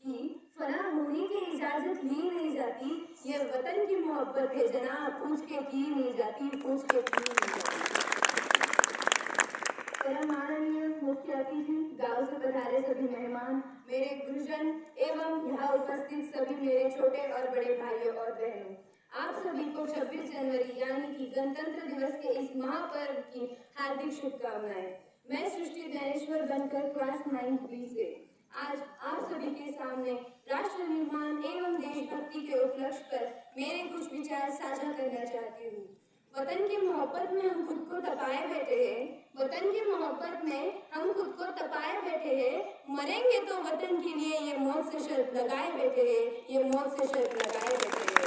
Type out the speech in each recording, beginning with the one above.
कि फना होने की इजाजत ली नहीं जाती, ये वतन की मोहब्बत है जनाब, पूछ के की नहीं जाती, पूछ के की नहीं जाती। माननीय मुख्य अतिथि, गांव से पधारे सभी मेहमान, मेरे गुरुजन एवं यहाँ उपस्थित सभी मेरे छोटे और बड़े भाइयों और बहनों, आप सभी को 26 जनवरी यानी कि गणतंत्र दिवस के इस महापर्व की हार्दिक शुभकामनाएं। मैं सृष्टि ज्ञानेश्वर बनकर क्लास 9 बी से आज आप सभी के सामने राष्ट्र निर्माण एवं देशभक्ति के उपलक्ष्य पर मेरे कुछ विचार साझा करना चाहती हूँ। वतन की मोहब्बत में हम खुद को तपाए बैठे हैं, वतन की मोहब्बत में हम खुद को तपाए बैठे हैं, मरेंगे तो वतन के लिए ये मौत से शर्त लगाए बैठे हैं, ये मौत से शर्त लगाए बैठे हैं।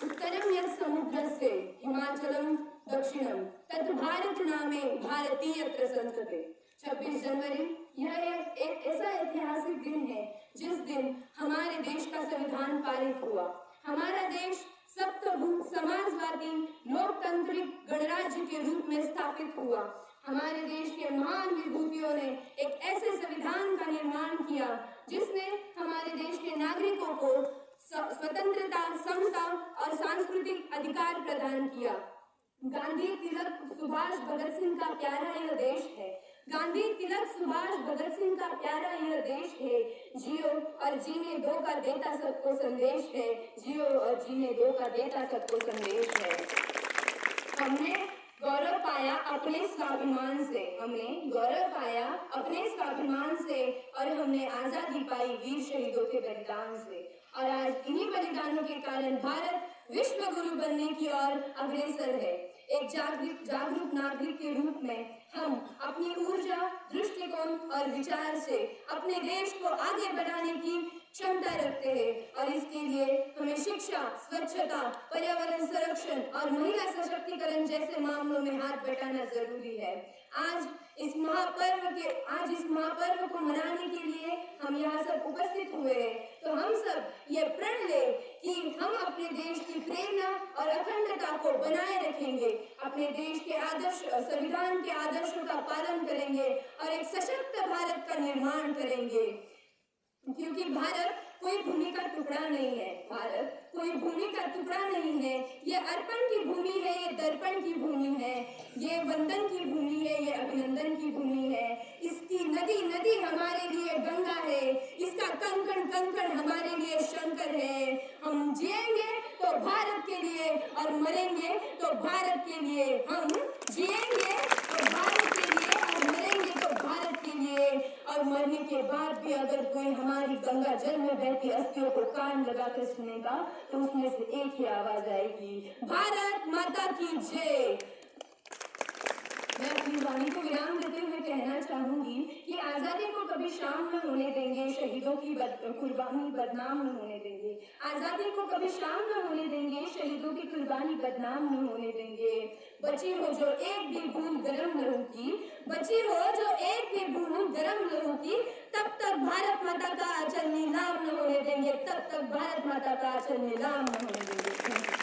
उत्तरम यत् समुद्रस्य हिमाचलम दक्षिणम तत् भारत नामे भारतीयत्र संसते। 26 जनवरी यह एक ऐसा ऐतिहासिक दिन है जिस दिन हमारे देश का संविधान पारित हुआ। हमारा देश सप्तभूत समाजवादी लोकतांत्रिक गणराज्य के रूप में स्थापित हुआ। हमारे देश के महान विभूतियों ने एक ऐसे संविधान का निर्माण किया जिसने हमारे देश के नागरिकों को स्वतंत्रता, समता और सांस्कृतिक अधिकार प्रदान किया। गांधी तिलक सुभाष भगत सिंह का प्यारा यह देश है, गांधी तिलक सुभाष भगत सिंह का प्यारा यह देश है, जियो और जीने दो का देता सबको संदेश है, जियो और जीने दो का देता सबको संदेश है। हमने गौरव पाया अपने स्वाभिमान से, हमने गौरव पाया अपने स्वाभिमान से और हमने आजादी पाई वीर शहीदों के बलिदान से। और आज इन्हीं बलिदानों के कारण भारत विश्व गुरु बनने की ओर अग्रसर है। एक जागरूक नागरिक के रूप में हम अपनी ऊर्जा, दृष्टिकोण और विचार से अपने देश को आगे बढ़ाने की क्षमता रखते हैं और इसके लिए हमें शिक्षा, स्वच्छता, पर्यावरण संरक्षण और महिला सशक्तिकरण जैसे मामलों में हाथ बटाना जरूरी है। आज इस महापर्व को मनाने के लिए हम यहाँ सब उपस्थित हुए हैं, तो हम सब ये प्रण लें कि हम अपने देश की प्रेरणा और अखंडता को बनाए रखेंगे, अपने देश के आदर्श, संविधान के आदर्शों का पालन करेंगे और एक सशक्त भारत का निर्माण करेंगे। क्योंकि भारत कोई भूमि का टुकड़ा नहीं है, भारत कोई भूमि का टुकड़ा नहीं है, ये अर्पण की भूमि है, ये दर्पण की भूमि है, ये वंदन की भूमि है, ये अभिनंदन की भूमि है। इसकी नदी नदी हमारे लिए गंगा है, इसका कंकण कंकण हमारे लिए शंकर है। हम जिएंगे तो भारत के लिए और मरेंगे तो भारत के लिए। हम जिएंगे तो भारत के लिए और मरेंगे तो भारत के लिए। और मरने के बाद भी अगर कोई हमारी गंगा जल में बहती अस्थियों को कान लगाकर सुनेगा तो उसमें से एक ही आवाज आएगी, भारत माता की जय। मैं अपनी वाणी को विराम देते हुए कहना चाहूंगी कि आजादी को कभी शाम न होने देंगे, शहीदों की कुर्बानी बदनाम न होने देंगे। आजादी को कभी शाम न होने देंगे, शहीदों की कुर्बानी बदनाम न होने देंगे। बची हो जो एक भी बूंद गरम लहू की, बची हो जो एक भी बूंद गरम लहू की, तब तक भारत माता का आंचल नीलाम न होने देंगे, तब तक भारत माता का आंचल नीलाम न होने देंगे।